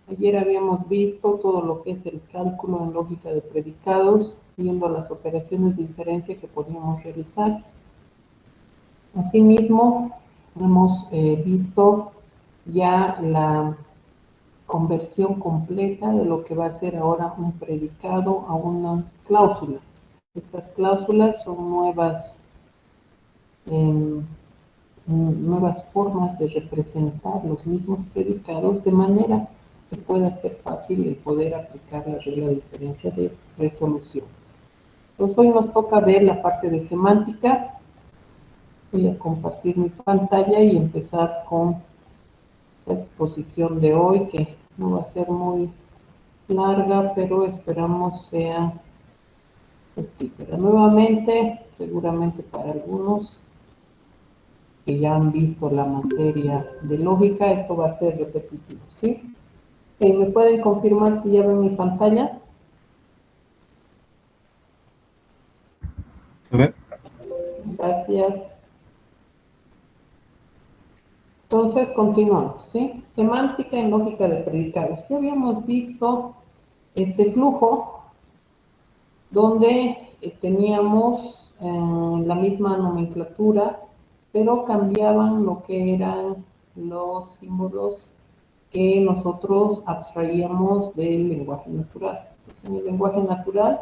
Ayer habíamos visto todo lo que es el cálculo en lógica de predicados, viendo las operaciones de inferencia que podíamos realizar. Asimismo, hemos visto ya la conversión completa de lo que va a ser ahora un predicado a una cláusula. Estas cláusulas son nuevas formas de representar los mismos predicados de manera que pueda ser fácil el poder aplicar la regla de diferencia de resolución. Entonces hoy nos toca ver la parte de semántica. Voy a compartir mi pantalla y empezar con la exposición de hoy, que no va a ser muy larga, pero esperamos sea fructífera. Nuevamente, seguramente para algunos que ya han visto la materia de lógica, esto va a ser repetitivo, ¿sí? ¿Me pueden confirmar si ya ven mi pantalla? ¿Se ve? Gracias. Entonces, continuamos, ¿sí? Semántica en lógica de predicados. Ya habíamos visto este flujo donde teníamos la misma nomenclatura, pero cambiaban lo que eran los símbolos que nosotros abstraíamos del lenguaje natural. Pues en el lenguaje natural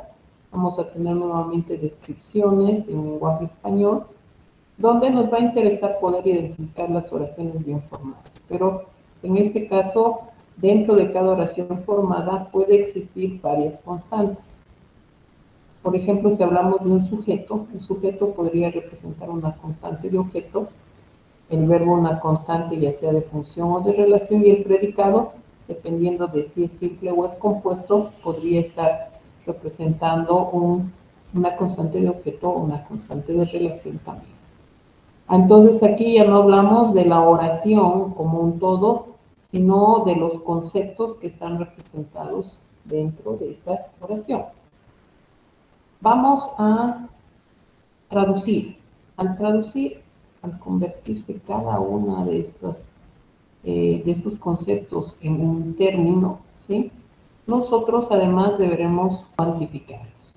vamos a tener nuevamente descripciones en lenguaje español, donde nos va a interesar poder identificar las oraciones bien formadas. Pero en este caso, dentro de cada oración formada puede existir varias constantes. Por ejemplo, si hablamos de un sujeto, el sujeto podría representar una constante de objeto, el verbo una constante ya sea de función o de relación, y el predicado, dependiendo de si es simple o es compuesto, podría estar representando una constante de objeto o una constante de relación también. Entonces aquí ya no hablamos de la oración como un todo, sino de los conceptos que están representados dentro de esta oración. Vamos a traducir. Al traducir, al convertirse cada una de estos conceptos en un término, ¿sí? Nosotros además deberemos cuantificarlos.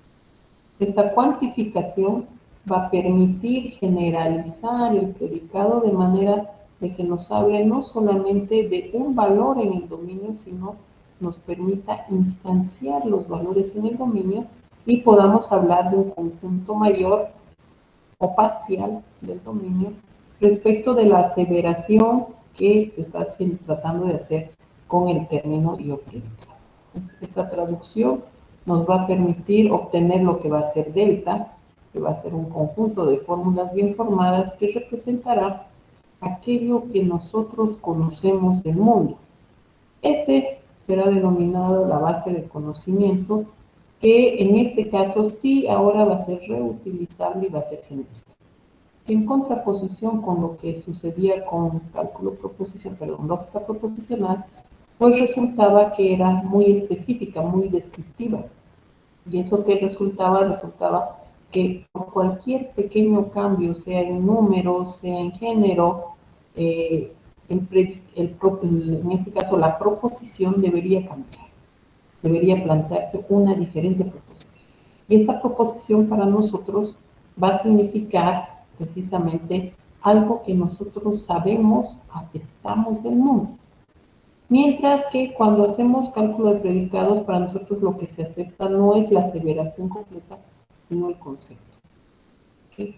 Esta cuantificación va a permitir generalizar el predicado de manera de que nos hable no solamente de un valor en el dominio, sino nos permita instanciar los valores en el dominio y podamos hablar de un conjunto mayor o parcial del dominio respecto de la aseveración que se está tratando de hacer con el término y o predicado. Esta traducción nos va a permitir obtener lo que va a ser delta, que va a ser un conjunto de fórmulas bien formadas que representará aquello que nosotros conocemos del mundo. Este será denominado la base de conocimiento, que en este caso sí ahora va a ser reutilizable y va a ser genérica. En contraposición con lo que sucedía con lógica proposicional, pues resultaba que era muy específica, muy descriptiva. Y eso que resultaba que por cualquier pequeño cambio, sea en número, sea en género, en este caso la proposición debería cambiar, debería plantearse una diferente proposición. Y esta proposición para nosotros va a significar precisamente algo que nosotros sabemos, aceptamos del mundo. Mientras que cuando hacemos cálculo de predicados, para nosotros lo que se acepta no es la aseveración completa, sino el concepto. ¿Okay?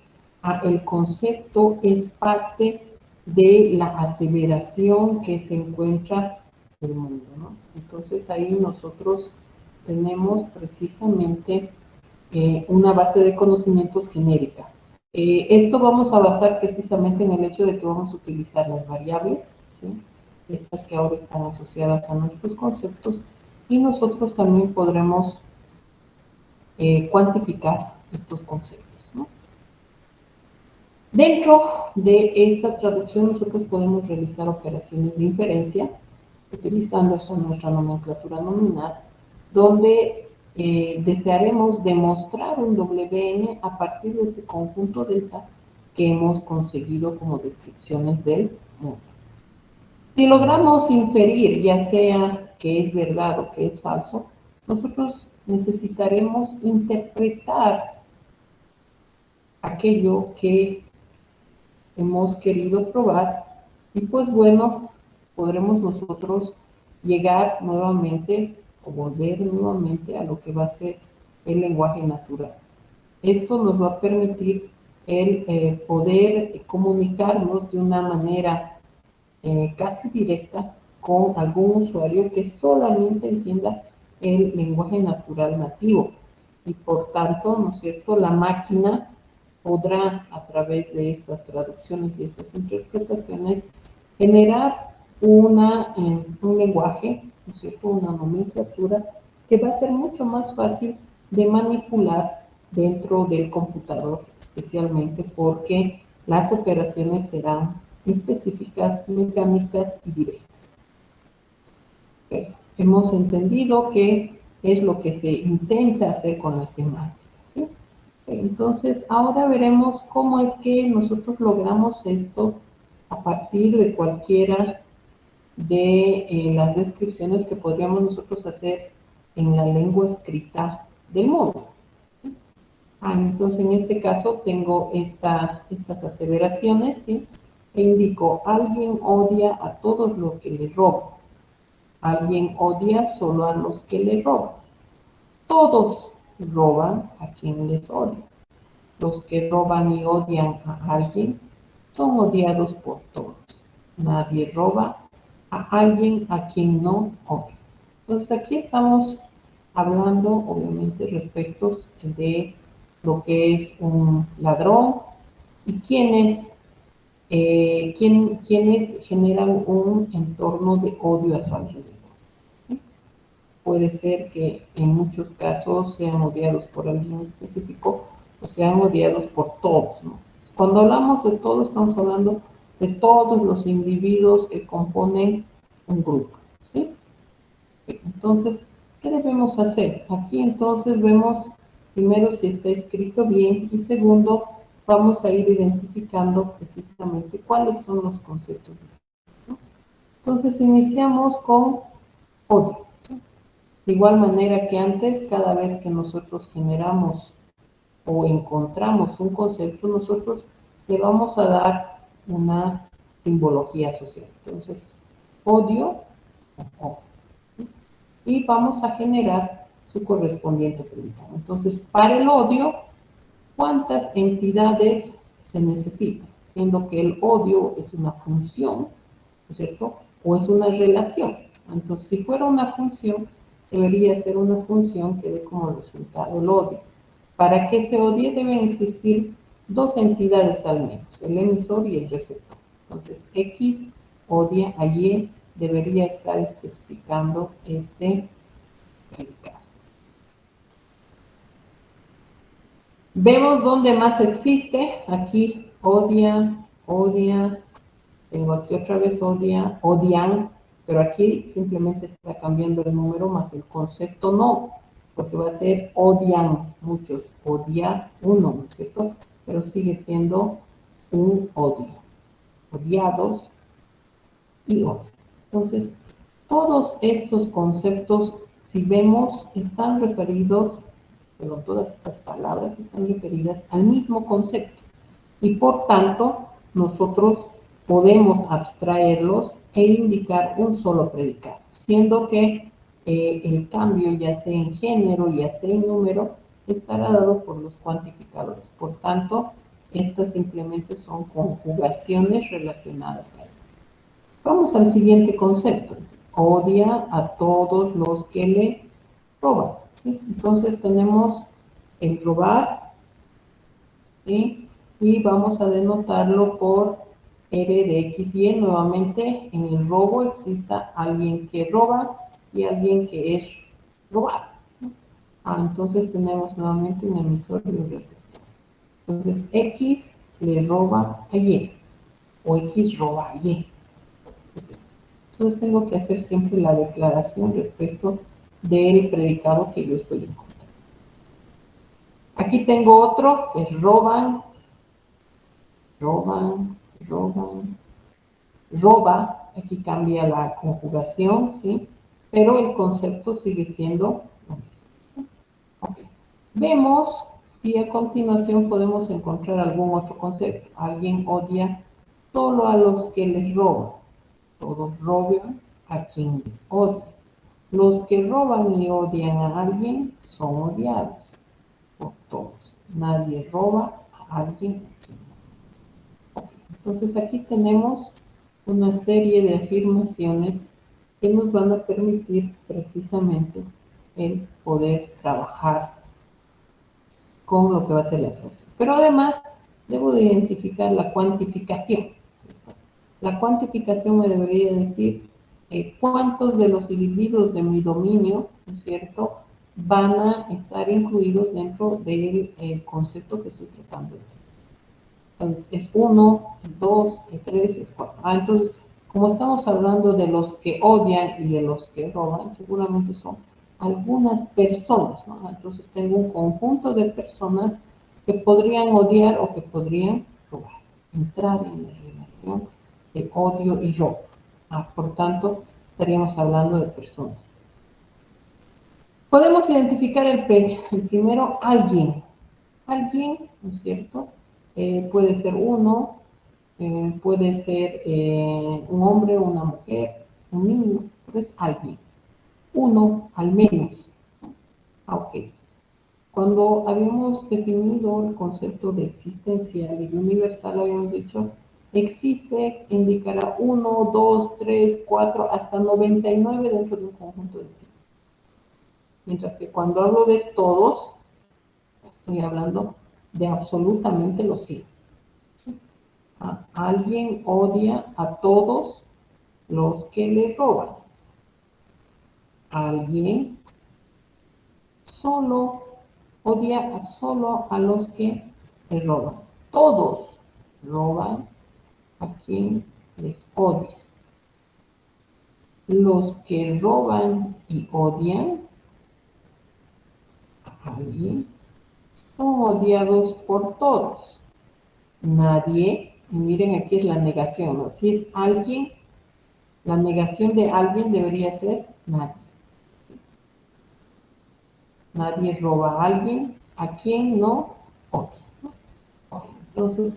El concepto es parte de la aseveración que se encuentra en el mundo, ¿no? Entonces ahí nosotros tenemos precisamente una base de conocimientos genérica. Esto vamos a basar precisamente en el hecho de que vamos a utilizar las variables, ¿sí? Estas que ahora están asociadas a nuestros conceptos, y nosotros también podremos cuantificar estos conceptos, ¿no? Dentro de esta traducción nosotros podemos realizar operaciones de inferencia utilizando nuestra nomenclatura nominal, donde desearemos demostrar un WN a partir de este conjunto delta que hemos conseguido como descripciones del mundo. Si logramos inferir, ya sea que es verdad o que es falso, nosotros necesitaremos interpretar aquello que hemos querido probar y pues bueno, podremos nosotros llegar nuevamente o volver nuevamente a lo que va a ser el lenguaje natural. Esto nos va a permitir el poder comunicarnos de una manera casi directa con algún usuario que solamente entienda el lenguaje natural nativo. Y por tanto, ¿no es cierto?, la máquina podrá, a través de estas traducciones y estas interpretaciones, generar un lenguaje, ¿no es cierto?, una nomenclatura que va a ser mucho más fácil de manipular dentro del computador, especialmente porque las operaciones serán específicas, mecánicas y directas. Okay. Hemos entendido qué es lo que se intenta hacer con la semántica, ¿sí? Entonces, ahora veremos cómo es que nosotros logramos esto a partir de cualquiera de las descripciones que podríamos nosotros hacer en la lengua escrita del mundo. Entonces, en este caso tengo estas aseveraciones, ¿sí? E indico, alguien odia a todos los que le roban. Alguien odia solo a los que le roban. Todos roban a quien les odia. Los que roban y odian a alguien son odiados por todos. Nadie roba a alguien a quien no odia. Entonces aquí estamos hablando obviamente respecto de lo que es un ladrón y quienes generan un entorno de odio a su alrededor. ¿Sí? Puede ser que en muchos casos sean odiados por alguien específico o sean odiados por todos, ¿no? Cuando hablamos de todos, estamos hablando de todos los individuos que componen un grupo, ¿sí? Entonces, ¿qué debemos hacer? Aquí entonces vemos primero si está escrito bien y segundo, vamos a ir identificando precisamente cuáles son los conceptos. ¿No? Entonces, iniciamos con odio. ¿Sí? De igual manera que antes, cada vez que nosotros generamos o encontramos un concepto, nosotros le vamos a dar una simbología social. Entonces, odio o y vamos a generar su correspondiente predicado. Entonces, para el odio, ¿cuántas entidades se necesitan? Siendo que el odio es una función, ¿no es cierto? O es una relación. Entonces, si fuera una función, debería ser una función que dé como resultado el odio. Para que se odie deben existir dos entidades al menos, el emisor y el receptor. Entonces, X odia a Y, debería estar especificando este predicado. Vemos dónde más existe. Aquí odia, odia, tengo aquí otra vez odia, odian, pero aquí simplemente está cambiando el número más el concepto no, porque va a ser odian muchos, odia uno, ¿no es cierto? Pero sigue siendo un odio, odiados y odio. Entonces, todos estos conceptos, si vemos, están referidos, pero todas estas palabras están referidas al mismo concepto. Y por tanto, nosotros podemos abstraerlos e indicar un solo predicado, siendo que el cambio, ya sea en género, ya sea en número, estará dado por los cuantificadores. Por tanto, estas simplemente son conjugaciones relacionadas a ello. Vamos al siguiente concepto. Odia a todos los que le roban. ¿Sí? Entonces tenemos el robar, ¿sí? Y vamos a denotarlo por R de X y Y. Nuevamente, en el robo exista alguien que roba y alguien que es robado. ¿No? Entonces tenemos nuevamente un emisor y un receptor. Entonces, X le roba a Y, o X roba a Y. Entonces tengo que hacer siempre la declaración respecto del predicado que yo estoy encontrando. Aquí tengo otro que es roban, roban, roban, roba. Aquí cambia la conjugación, ¿sí? pero el concepto sigue siendo lo mismo. Okay. Vemos si a continuación podemos encontrar algún otro concepto. Alguien odia solo a los que les roban. Todos roban a quien les odia. Los que roban y odian a alguien son odiados por todos. Nadie roba a alguien. Okay. Entonces aquí tenemos una serie de afirmaciones que nos van a permitir precisamente el poder trabajar con lo que va a ser la afirmación. Pero además, debo de identificar la cuantificación. La cuantificación me debería decir cuántos de los individuos de mi dominio, ¿no es cierto?, van a estar incluidos dentro del concepto que estoy tratando. Entonces, es 1, es 2, es 3, es 4. Entonces, como estamos hablando de los que odian y de los que roban, seguramente son algunas personas, ¿no? Entonces, tengo un conjunto de personas que podrían odiar o que podrían robar, entrar en la relación de odio y robo. Por tanto, estaríamos hablando de personas. Podemos identificar el primero, alguien. Alguien, ¿no es cierto? Puede ser uno, puede ser un hombre, una mujer, un niño, pero es alguien. Uno, al menos. Ok. Cuando habíamos definido el concepto de existencial y universal, habíamos dicho, existe, indicará 1, 2, 3, 4, hasta 99 dentro de un conjunto de 5. Mientras que cuando hablo de todos, estoy hablando de absolutamente los 5. Alguien odia a todos los que le roban. Alguien solo odia solo a los que le roban. Todos roban a quien les odia. Los que roban y odian a alguien son odiados por todos. Nadie, y miren aquí es la negación, ¿no? Si es alguien, la negación de alguien debería ser nadie. Nadie roba a alguien a quien no odia. Entonces,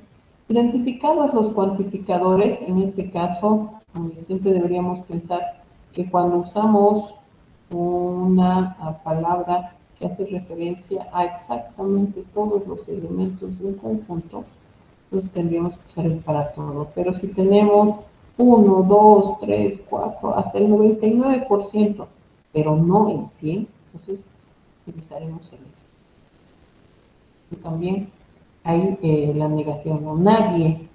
identificados los cuantificadores, en este caso, siempre deberíamos pensar que cuando usamos una palabra que hace referencia a exactamente todos los elementos de un conjunto, pues tendríamos que usar el para todo. Pero si tenemos 1, 2, 3, 4, hasta el 99%, pero no el 100%, entonces utilizaremos el hecho. Y también hay la negación, ¿no? Nadie,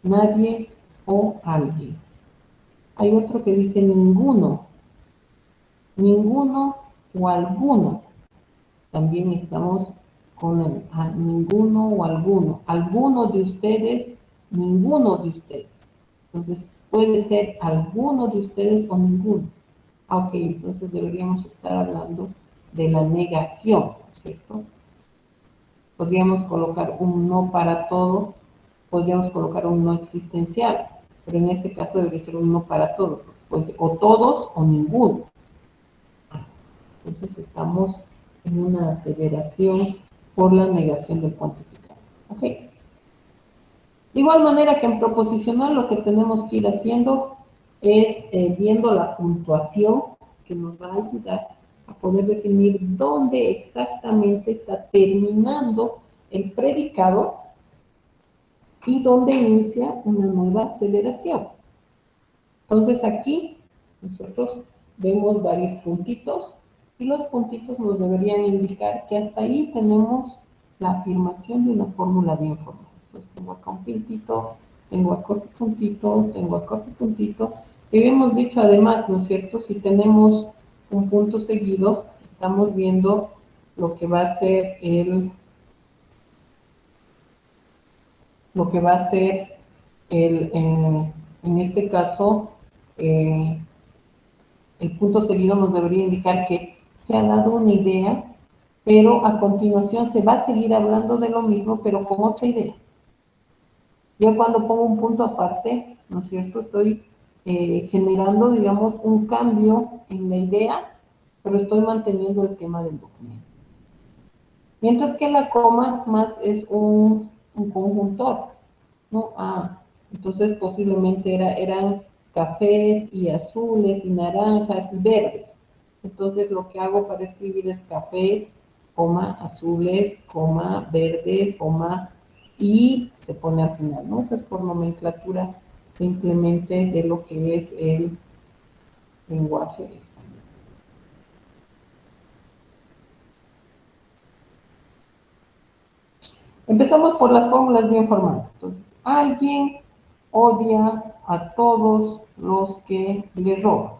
nadie o alguien. Hay otro que dice ninguno, ninguno o alguno. También estamos con el ninguno o alguno. Alguno de ustedes, ninguno de ustedes. Entonces puede ser alguno de ustedes o ninguno. Ok, entonces deberíamos estar hablando de la negación, ¿cierto? Podríamos colocar un no para todo, podríamos colocar un no existencial, pero en este caso debería ser un no para todo, pues o todos o ninguno. Entonces estamos en una aseveración por la negación del cuantificador. Ok. De igual manera que en proposicional lo que tenemos que ir haciendo es viendo la puntuación que nos va a ayudar a poder definir dónde exactamente está terminando el predicado y dónde inicia una nueva aceleración. Entonces aquí nosotros vemos varios puntitos y los puntitos nos deberían indicar que hasta ahí tenemos la afirmación de una fórmula bien formada. Entonces tengo acá un puntito, tengo acá otro puntito, tengo acá otro puntito. Y habíamos dicho además, ¿no es cierto? Si tenemos un punto seguido, estamos viendo lo que va a ser el en este caso, el punto seguido nos debería indicar que se ha dado una idea, pero a continuación se va a seguir hablando de lo mismo, pero con otra idea. Yo cuando pongo un punto aparte, ¿no es cierto? Estoy generando, digamos, un cambio en la idea, pero estoy manteniendo el tema del documento. Mientras que la coma más es un conjuntor, ¿no? Entonces posiblemente eran cafés y azules y naranjas y verdes. Entonces lo que hago para escribir es cafés, coma, azules, coma, verdes, coma, y se pone al final, ¿no? Eso es por nomenclatura simplemente de lo que es el lenguaje español. Empezamos por las fórmulas bien formales. Entonces, alguien odia a todos los que le roban.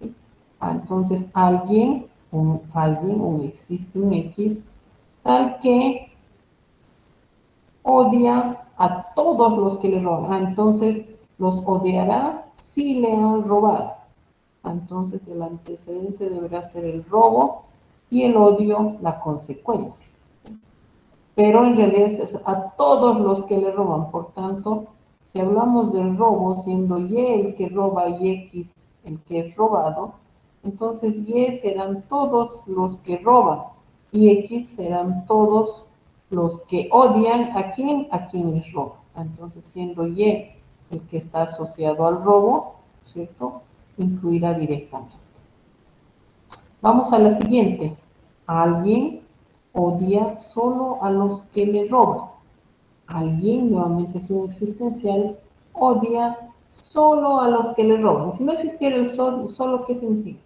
¿Sí? Entonces, alguien, existe un X, tal que odia a todos los que le roban. Entonces, los odiará si le han robado. Entonces, el antecedente deberá ser el robo y el odio la consecuencia. Pero en realidad es a todos los que le roban. Por tanto, si hablamos del robo, siendo Y el que roba y X el que es robado, entonces Y serán todos los que roban y X serán todos los que odian a quien les roba. Entonces, siendo Y el que está asociado al robo, ¿cierto? Incluirá directamente. Vamos a la siguiente. Alguien odia solo a los que le roban. Alguien, nuevamente es un existencial, odia solo a los que le roban. Si no existiera el solo, ¿qué significa?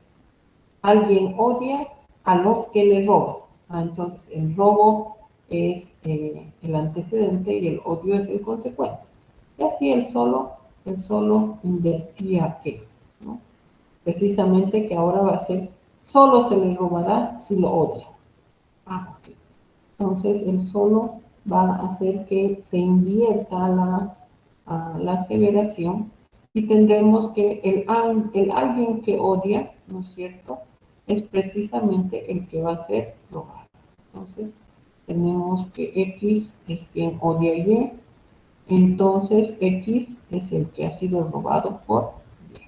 Alguien odia a los que le roban. Entonces, el robo es el antecedente y el odio es el consecuente. Y así el solo invertía que, ¿no? Precisamente que ahora va a ser, solo se le robará si lo odia. Ok. Entonces, el solo va a hacer que se invierta la aseveración y tendremos que el alguien que odia, ¿no es cierto?, es precisamente el que va a ser robado. Entonces, tenemos que X es quien odia Y, entonces X es el que ha sido robado por Y.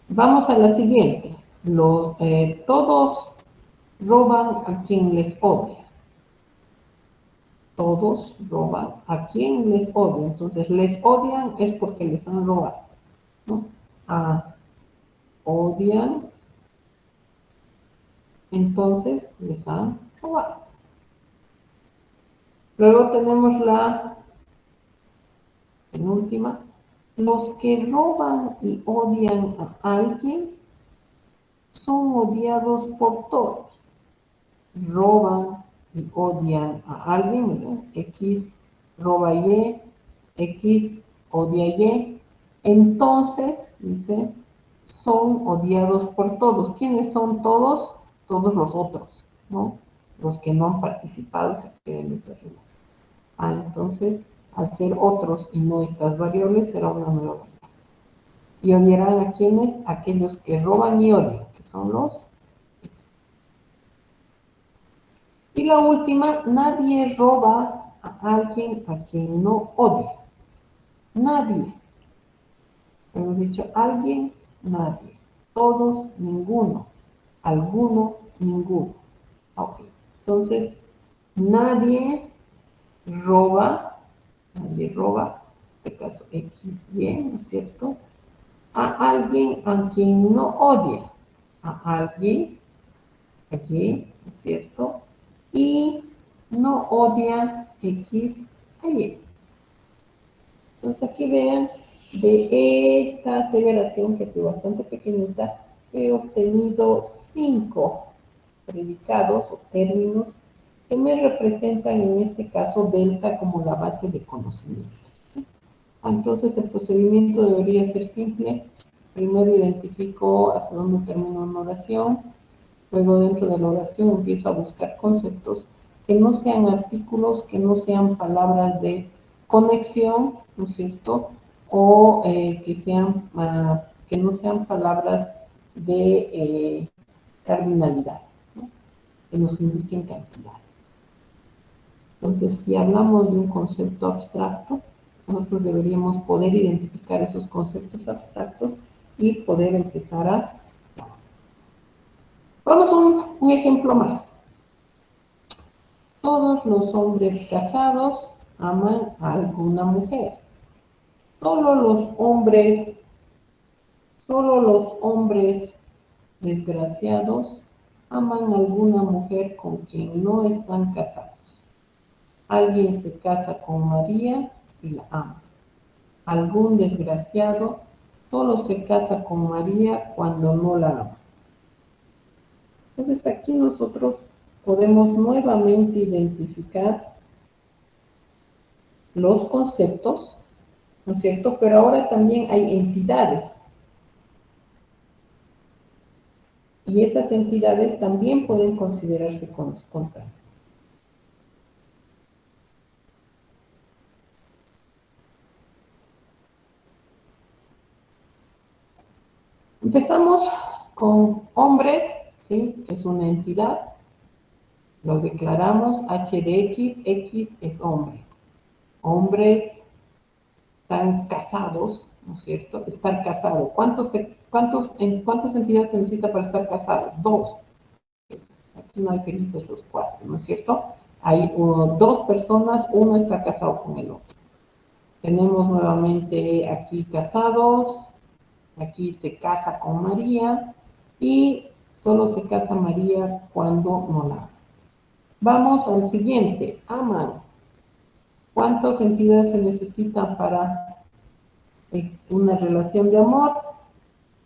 Vamos a la siguiente. Todos roban a quien les odia. Todos roban a quien les odia. Entonces, les odian es porque les han robado, ¿no? Odian, entonces les han robado. Luego tenemos la penúltima. Los que roban y odian a alguien son odiados por todos. Roban y odian a alguien, ¿verdad? X roba Y, X odia Y, entonces, dice, son odiados por todos. ¿Quiénes son todos? Todos los otros, ¿no? Los que no han participado se adquieren estas reglas. Entonces, al ser otros y no estas variables, será una nueva variable. Y odiarán a quienes, aquellos que roban y odian, que son los. Y la última, nadie roba a alguien a quien no odia. Nadie. Hemos dicho alguien, nadie. Todos, ninguno. Alguno, ninguno. Ok. Entonces, nadie roba, en este caso X, Y, ¿no es cierto?, a alguien a quien no odia. A alguien, allí, ¿no es cierto?, y no odia X a Y. Entonces aquí vean, de esta aseveración, que es bastante pequeñita, he obtenido 5 predicados o términos que me representan en este caso delta como la base de conocimiento. Entonces el procedimiento debería ser simple. Primero identifico hasta dónde termino una oración, luego dentro de la oración empiezo a buscar conceptos que no sean artículos, que no sean palabras de conexión, ¿no es cierto?, o que no sean palabras de cardinalidad, ¿no?, que nos indiquen cantidad. Entonces, si hablamos de un concepto abstracto, nosotros deberíamos poder identificar esos conceptos abstractos y poder empezar a... Vamos a un ejemplo más. Todos los hombres casados aman a alguna mujer. Solo los hombres desgraciados aman a alguna mujer con quien no están casados. Alguien se casa con María si la ama. Algún desgraciado solo se casa con María cuando no la ama. Entonces aquí nosotros podemos nuevamente identificar los conceptos, ¿no es cierto? Pero ahora también hay entidades. Y esas entidades también pueden considerarse constantes. Empezamos con hombres, ¿sí? Es una entidad. Lo declaramos H de X, X es hombre. Hombres están casados, ¿no es cierto? Estar casado. ¿Cuántas entidades se necesita para estar casados? Dos. Aquí no hay felices los cuatro, ¿no es cierto? Hay dos personas, uno está casado con el otro. Tenemos nuevamente aquí casados, aquí se casa con María y solo se casa María cuando no la ama. Vamos al siguiente, aman. ¿Cuántas entidades se necesitan para una relación de amor?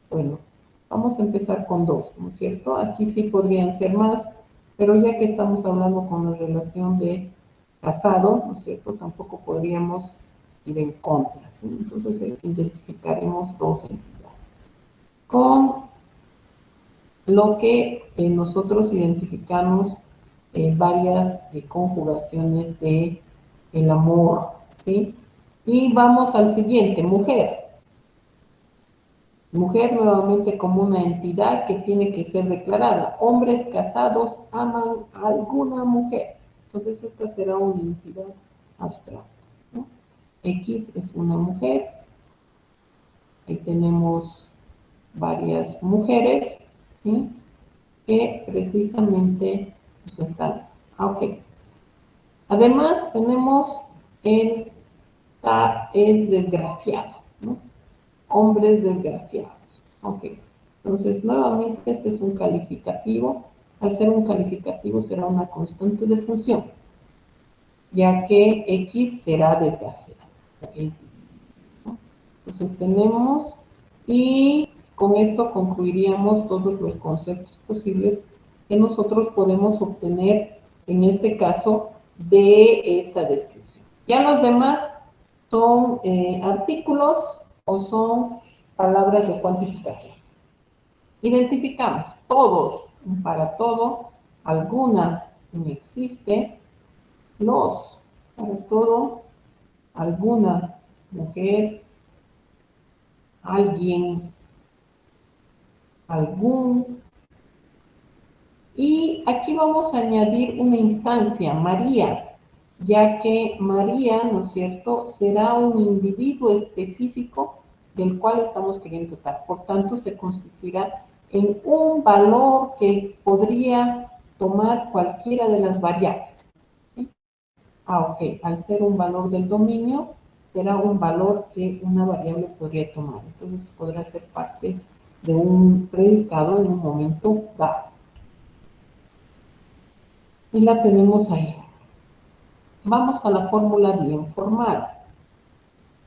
Bueno, vamos a empezar con dos, ¿no es cierto? Aquí sí podrían ser más, pero ya que estamos hablando con la relación de casado, ¿no es cierto? Tampoco podríamos ir en contra, ¿sí? Entonces identificaremos dos entidades. Con lo que nosotros identificamos varias conjugaciones de el amor, ¿sí? Y vamos al siguiente, mujer. Mujer nuevamente como una entidad que tiene que ser declarada. Hombres casados aman a alguna mujer. Entonces esta será una entidad abstracta, ¿no? X es una mujer. Ahí tenemos varias mujeres, ¿sí? Que precisamente pues, están. Ok. Además tenemos el K es desgraciado, ¿no? Hombres desgraciados. Ok. Entonces, nuevamente, este es un calificativo. Al ser un calificativo será una constante de función, ya que X será desgraciado. ¿No? Entonces, tenemos, y con esto concluiríamos todos los conceptos posibles que nosotros podemos obtener, en este caso, de esta descripción. Ya los demás son artículos o son palabras de cuantificación. Identificamos todos, para todo, alguna no existe, los, para todo, alguna mujer, alguien, algún. Y aquí vamos a añadir una instancia, María, ya que María, ¿no es cierto?, será un individuo específico del cual estamos queriendo tratar. Por tanto, se constituirá en un valor que podría tomar cualquiera de las variables. ¿Sí? Ok, al ser un valor del dominio, será un valor que una variable podría tomar. Entonces, podrá ser parte de un predicado en un momento dado. Y la tenemos ahí. Vamos a la fórmula bien formal.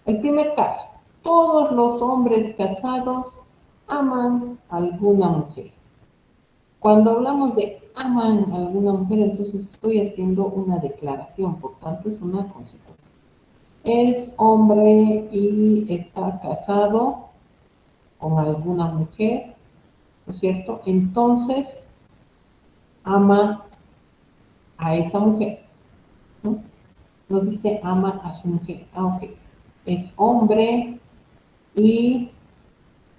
El primer caso, todos los hombres casados aman a alguna mujer. Cuando hablamos de aman a alguna mujer, entonces estoy haciendo una declaración, por tanto es una consecuencia. Es hombre y está casado con alguna mujer, ¿no es cierto? Entonces ama a esa mujer, ¿no? No dice ama a su mujer. Ok. Es hombre y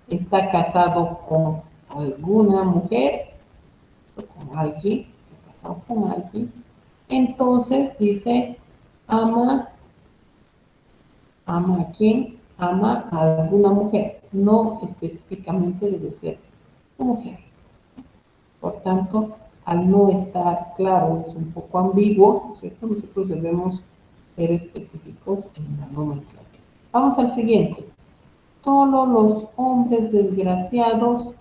está casado con alguna mujer, o con alguien, está casado con alguien. Entonces dice, ama a quién, ama a alguna mujer, no específicamente debe ser mujer. Por tanto, al no estar claro, es un poco ambiguo, ¿cierto? Nosotros debemos ser específicos en la nomenclatura. Vamos al siguiente. Solo los hombres desgraciados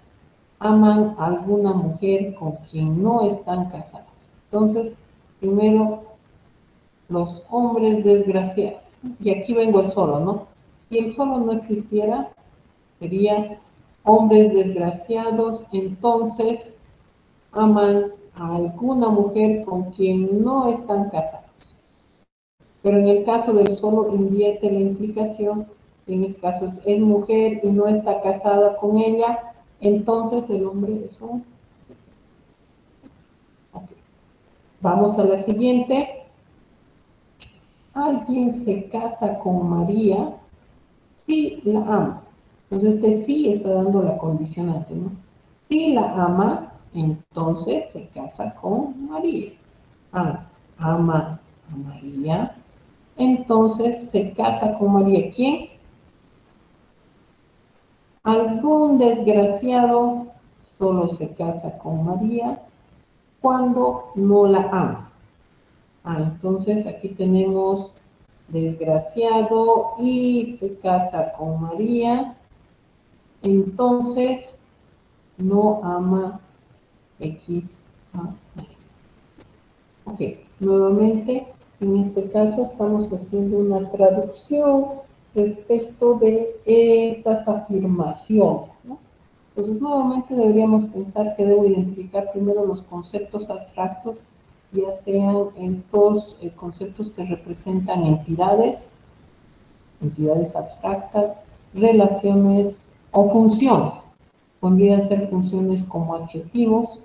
aman a alguna mujer con quien no están casados. Entonces, primero, los hombres desgraciados. Y aquí vengo el solo, ¿no? Si el solo no existiera, sería hombres desgraciados, entonces aman a alguna mujer con quien no están casados. Pero en el caso del solo invierte la implicación, en este caso es mujer y no está casada con ella, entonces el hombre es un... Okay. Vamos a la siguiente. Alguien se casa con María si la ama. Entonces este sí está dando la condicionante, ¿no? Si la ama, entonces se casa con María. Ama a María, entonces se casa con María. ¿Quién? Algún desgraciado solo se casa con María cuando no la ama. Entonces aquí tenemos desgraciado y se casa con María, entonces no ama X a María. Ok, nuevamente, en este caso estamos haciendo una traducción respecto de estas afirmaciones, ¿no? Entonces, nuevamente deberíamos pensar que debo identificar primero los conceptos abstractos, ya sean estos conceptos que representan entidades abstractas, relaciones o funciones. Podrían ser funciones como adjetivos,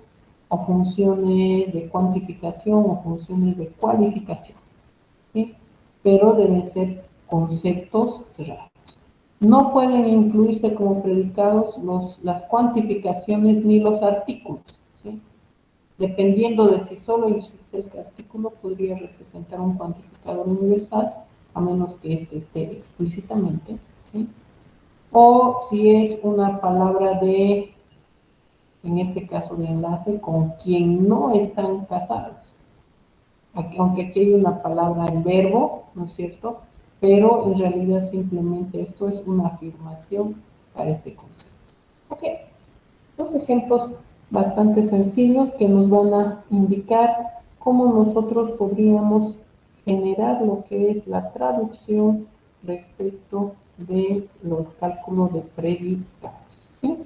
o funciones de cuantificación, o funciones de cualificación, ¿sí? Pero deben ser conceptos cerrados. No pueden incluirse como predicados las cuantificaciones ni los artículos, ¿sí? Dependiendo de si solo existe el artículo, podría representar un cuantificador universal, a menos que este esté explícitamente, ¿sí? O si es una palabra de, en este caso de enlace, con quien no están casados. Aunque aquí hay una palabra en verbo, ¿no es cierto? Pero en realidad simplemente esto es una afirmación para este concepto. Ok, dos ejemplos bastante sencillos que nos van a indicar cómo nosotros podríamos generar lo que es la traducción respecto de los cálculos de predicados, ¿sí?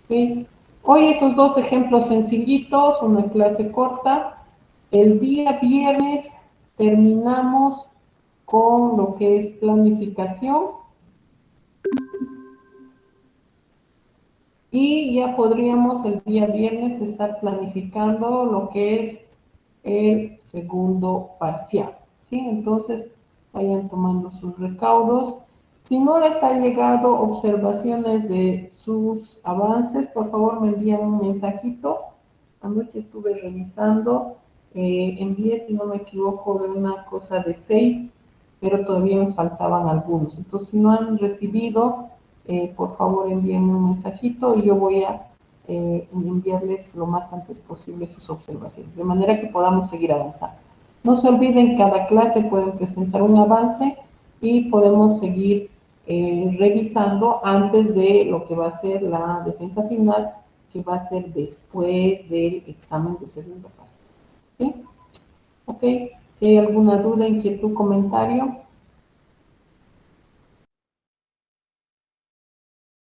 ¿Sí? Hoy esos dos ejemplos sencillitos, una clase corta. El día viernes terminamos con lo que es planificación y ya podríamos el día viernes estar planificando lo que es el segundo parcial, ¿sí? Entonces vayan tomando sus recaudos. Si no les ha llegado observaciones de sus avances, por favor me envían un mensajito. Anoche estuve revisando, envié, si no me equivoco, de una cosa de 6, pero todavía me faltaban algunos. Entonces, si no han recibido, por favor envíenme un mensajito y yo voy a enviarles lo más antes posible sus observaciones, de manera que podamos seguir avanzando. No se olviden, cada clase pueden presentar un avance y podemos seguir revisando antes de lo que va a ser la defensa final, que va a ser después del examen de segunda fase. ¿Sí? Ok, si hay alguna duda, inquietud, comentario.